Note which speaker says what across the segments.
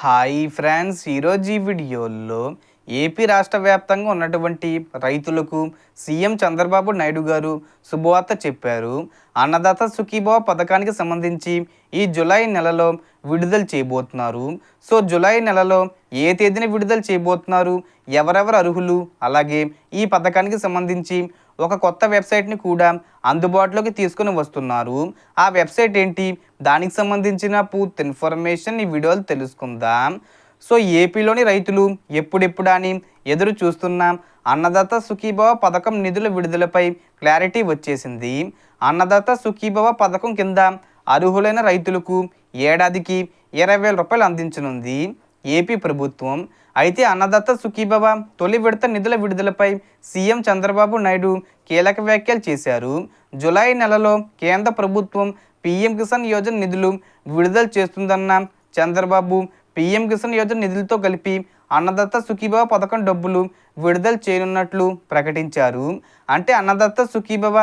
Speaker 1: Hi friends, ఈరోజు ఈ వీడియోలో ఏపీ రాష్ట్ర వ్యాప్తంగా ఉన్నటువంటి రైతులకు సీఎం చంద్రబాబు నాయుడు గారు శుభవార్త చెప్పారు. అన్నదాత సుఖీభవ పథకానికి సంబంధించి ఈ జూలై నెలలో విడుదల చేయబోతున్నారు. సో జూలై నెలలో ఏ తేదీన విడుదల చేయబోతున్నారు, ఎవరెవరు అర్హులు, అలాగే ఈ పథకానికి సంబంధించి ఒక కొత్త వెబ్సైట్ని కూడా అందుబాటులోకి తీసుకొని వస్తున్నారు. ఆ వెబ్సైట్ ఏంటి, దానికి సంబంధించిన పూర్తి ఇన్ఫర్మేషన్ ఈ వీడియోలో తెలుసుకుందాం. సో ఏపీలోని రైతులు ఎప్పుడెప్పుడని ఎదురు చూస్తున్నాం అన్నదాత సుఖీభవ పథకం నిధుల విడుదలపై క్లారిటీ వచ్చేసింది. అన్నదాత సుఖీభవ పథకం కింద అర్హులైన రైతులకు ఏడాదికి 20,000 రూపాయలు అందించనుంది ఏపీ ప్రభుత్వం. అయితే అన్నదాత సుఖీభవ తొలి విడత నిధుల విడుదలపై సీఎం చంద్రబాబు నాయుడు కీలక వ్యాఖ్యలు చేశారు. జూలై నెలలో కేంద్ర ప్రభుత్వం పీఎం కిసాన్ యోజన నిధులు విడుదల చేస్తుందన్న చంద్రబాబు పీఎం కిసాన్ యోజన నిధులతో కలిపి అన్నదాత సుఖీభవ పథకం డబ్బులు విడుదల చేయనున్నట్లు ప్రకటించారు. అంటే అన్నదాత సుఖీభవ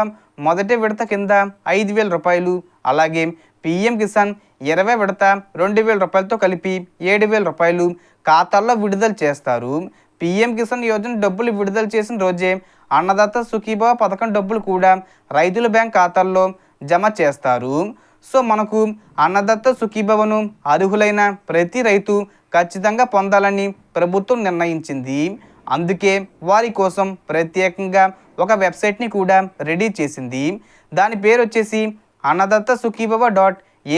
Speaker 1: మొదటి విడత కింద 5,000 రూపాయలు, అలాగే పీఎం కిసాన్ 20 విడత 2,000 రూపాయలతో కలిపి 7,000 రూపాయలు ఖాతాల్లో విడుదల చేస్తారు. పీఎం కిసాన్ యోజన డబ్బులు విడుదల చేసిన రోజే అన్నదాత సుఖీభవ పథకం డబ్బులు కూడా రైతుల బ్యాంక్ ఖాతాల్లో జమ చేస్తారు. సో మనకు అన్నదాత సుఖీభవను అర్హులైన ప్రతి రైతు ఖచ్చితంగా పొందాలని ప్రభుత్వం నిర్ణయించింది. అందుకే వారి కోసం ప్రత్యేకంగా ఒక వెబ్సైట్ని కూడా రెడీ చేసింది. దాని పేరు వచ్చేసి అన్నదాత సుఖీభవ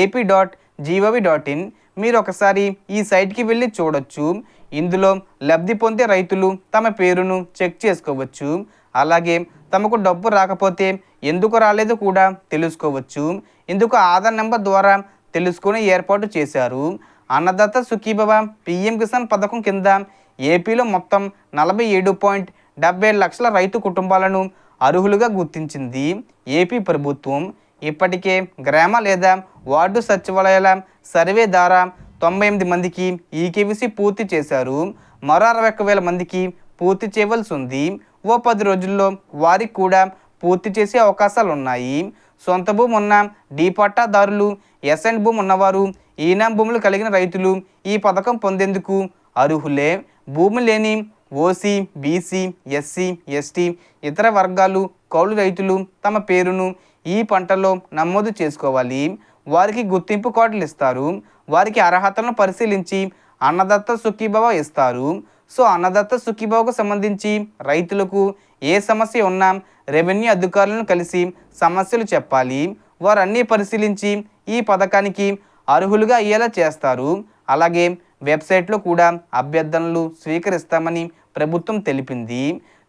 Speaker 1: .AP.gov.in. మీరు ఒకసారి ఈ సైట్కి వెళ్ళి చూడొచ్చు. ఇందులో లబ్ధి పొందే రైతులు తమ పేరును చెక్ చేసుకోవచ్చు. అలాగే తమకు డబ్బు రాకపోతే ఎందుకు రాలేదో కూడా తెలుసుకోవచ్చు. ఇందుకు ఆధార్ నెంబర్ ద్వారా తెలుసుకునే ఏర్పాటు చేశారు. అన్నదాత సుఖీభవ పీఎం కిసాన్ పథకం కింద ఏపీలో మొత్తం 47.77 లక్షల రైతు కుటుంబాలను అర్హులుగా గుర్తించింది ఏపీ ప్రభుత్వం. ఇప్పటికే గ్రామ లేదా వార్డు సచివాలయాల సర్వే ద్వారా 98 మందికి ఈకేవీసీ పూర్తి చేశారు. మరో 61,000 మందికి పూర్తి చేయవలసి ఉంది. ఓ 10 రోజుల్లో వారికి కూడా పూర్తి చేసే అవకాశాలు ఉన్నాయి. సొంత భూమి ఉన్న డీ పట్టాదారులు, ఎస్ఎండ్ భూమి ఉన్నవారు, ఈనాం భూములు కలిగిన రైతులు ఈ పథకం పొందేందుకు అర్హులే. భూమి లేని ఓసీ, బీసీ, ఎస్సీ, ఎస్టీ, ఇతర వర్గాలు, కౌలు రైతులు తమ పేరును ఈ పంటలో నమోదు చేసుకోవాలి. వారికి గుర్తింపు కార్డులు ఇస్తారు. వారికి అర్హతలను పరిశీలించి అన్నదాత సుఖీభవ ఇస్తారు. సో అన్నదాత సుఖీభవకు సంబంధించి రైతులకు ఏ సమస్య ఉన్నా రెవెన్యూ అధికారులను కలిసి సమస్యలు చెప్పాలి. వారన్నీ పరిశీలించి ఈ పథకానికి అర్హులుగా అయ్యేలా చేస్తారు. అలాగే వెబ్సైట్లో కూడా అభ్యర్థనలు స్వీకరిస్తామని ప్రభుత్వం తెలిపింది.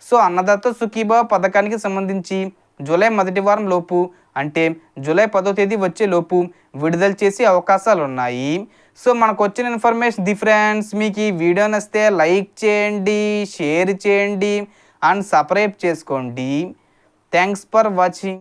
Speaker 1: సో అన్నదాత సుఖీభవ పథకానికి సంబంధించి జూలై మొదటి వారం లోపు, అంటే జూలై 10వ తేదీ వచ్చే లోపు విడుదల చేసే అవకాశాలు ఉన్నాయి. సో మనకు వచ్చిన ఇన్ఫర్మేషన్ ఫ్రెండ్స్. మీకు ఈ వీడియో నచ్చితే లైక్ చేయండి, షేర్ చేయండి అండ్ సబ్స్క్రైబ్ చేసుకోండి. Thanks for watching.